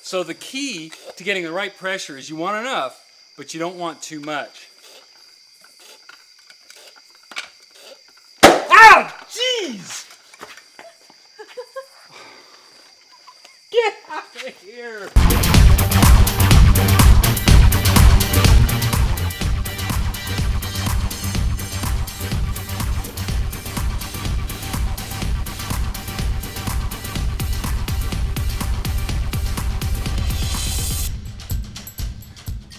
So the key to getting the right pressure is you want enough, but you don't want too much. Ow! Jeez! Get out of here!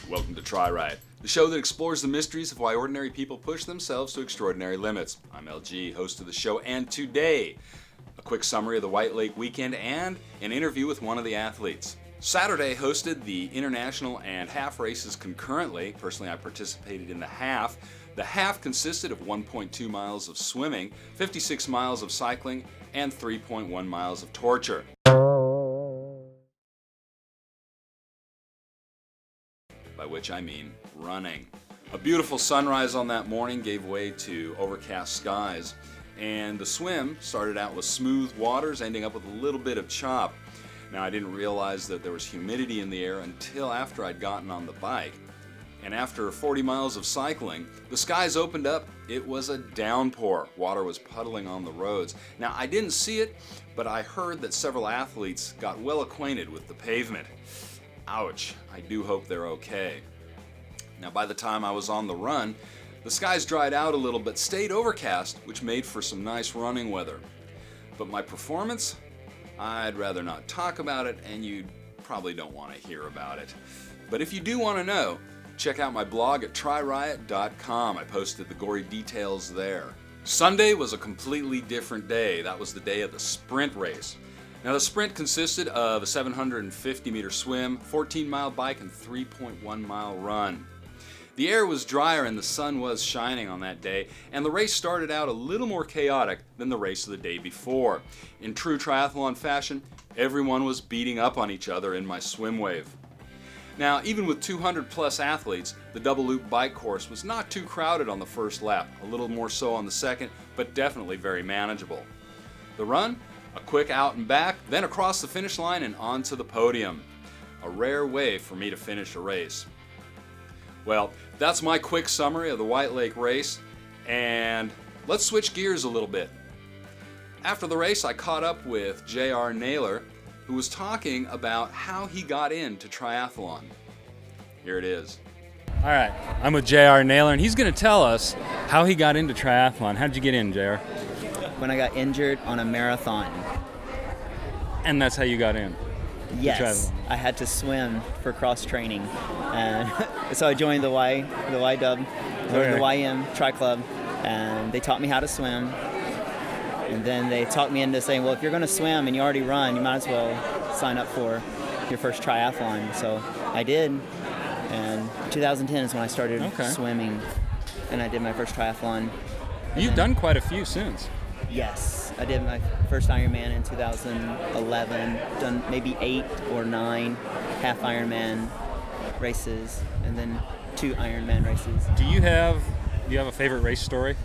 Welcome to TriRiot, the show that explores the mysteries of why ordinary people push themselves to extraordinary limits. I'm LG, host of the show, and today, a quick summary of the White Lake weekend and an interview with one of the athletes. Saturday hosted the international and half races concurrently. Personally, I participated in the half. The half consisted of 1.2 miles of swimming, 56 miles of cycling, and 3.1 miles of torture. By which I mean running. A beautiful sunrise on that morning gave way to overcast skies, and the swim started out with smooth waters, ending up with a little bit of chop. Now, I didn't realize that there was humidity in the air until after I'd gotten on the bike. And after 40 miles of cycling, the skies opened up. It was a downpour. Water was puddling on the roads. Now, I didn't see it, but I heard that several athletes got well acquainted with the pavement. Ouch, I do hope they're okay. Now, by the time I was on the run, the skies dried out a little but stayed overcast, which made for some nice running weather. But my performance? I'd rather not talk about it, and you probably don't want to hear about it. But if you do want to know, check out my blog at TriRiot.com. I posted the gory details there. Sunday was a completely different day. That was the day of the sprint race. Now, the sprint consisted of a 750-meter swim, 14-mile bike, and 3.1-mile run. The air was drier and the sun was shining on that day, and the race started out a little more chaotic than the race of the day before. In true triathlon fashion, everyone was beating up on each other in my swim wave. Now, even with 200-plus athletes, the double loop bike course was not too crowded on the first lap, a little more so on the second, but definitely very manageable. The run? A quick out and back, then across the finish line and onto the podium. A rare way for me to finish a race. Well, that's my quick summary of the White Lake race, and let's switch gears a little bit. After the race, I caught up with JR Naylor, who was talking about how he got into triathlon. Here it is. All right, I'm with JR Naylor, and he's going to tell us how he got into triathlon. How did you get in, JR? When I got injured on a marathon. And that's how you got in? Yes, I had to swim for cross training, and so I joined the YW, or the YM Tri Club, and they taught me how to swim. And then they talked me into saying, well, if you're going to swim and you already run, you might as well sign up for your first triathlon. So I did, and 2010 is when I started swimming, and I did my first triathlon. You've done quite a few since. Yes, I did my first Ironman in 2011, done maybe 8 or 9 half Ironman races, and then 2 Ironman races. Do you have a favorite race story?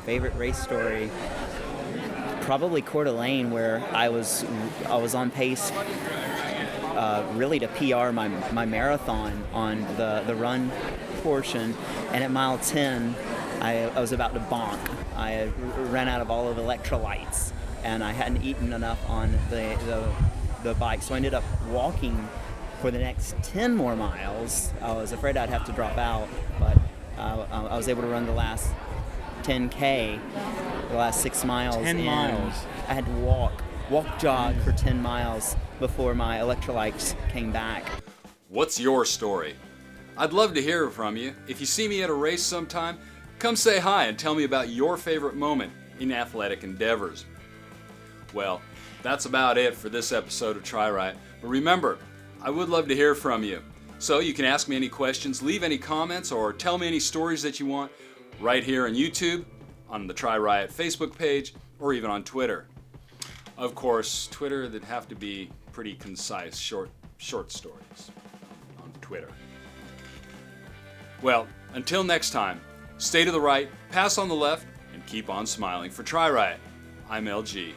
Favorite race story? Probably Coeur d'Alene, where I was on pace really to PR my marathon on the run portion, and at mile 10, I was about to bonk. I ran out of all of the electrolytes, and I hadn't eaten enough on the bike, so I ended up walking for the next 10 more miles. I was afraid I'd have to drop out, but I was able to run the last 10K, the last 6 miles. 10 miles. I had to walk jog for 10 miles before my electrolytes came back. What's your story? I'd love to hear from you. If you see me at a race sometime, come say hi and tell me about your favorite moment in athletic endeavors. Well, that's about it for this episode of TriRiot. But remember, I would love to hear from you. So you can ask me any questions, leave any comments, or tell me any stories that you want right here on YouTube, on the TriRiot Facebook page, or even on Twitter. Of course, Twitter, that'd have to be pretty concise, short stories on Twitter. Well, until next time, stay to the right, pass on the left, and keep on smiling. For TriRiot, I'm LG.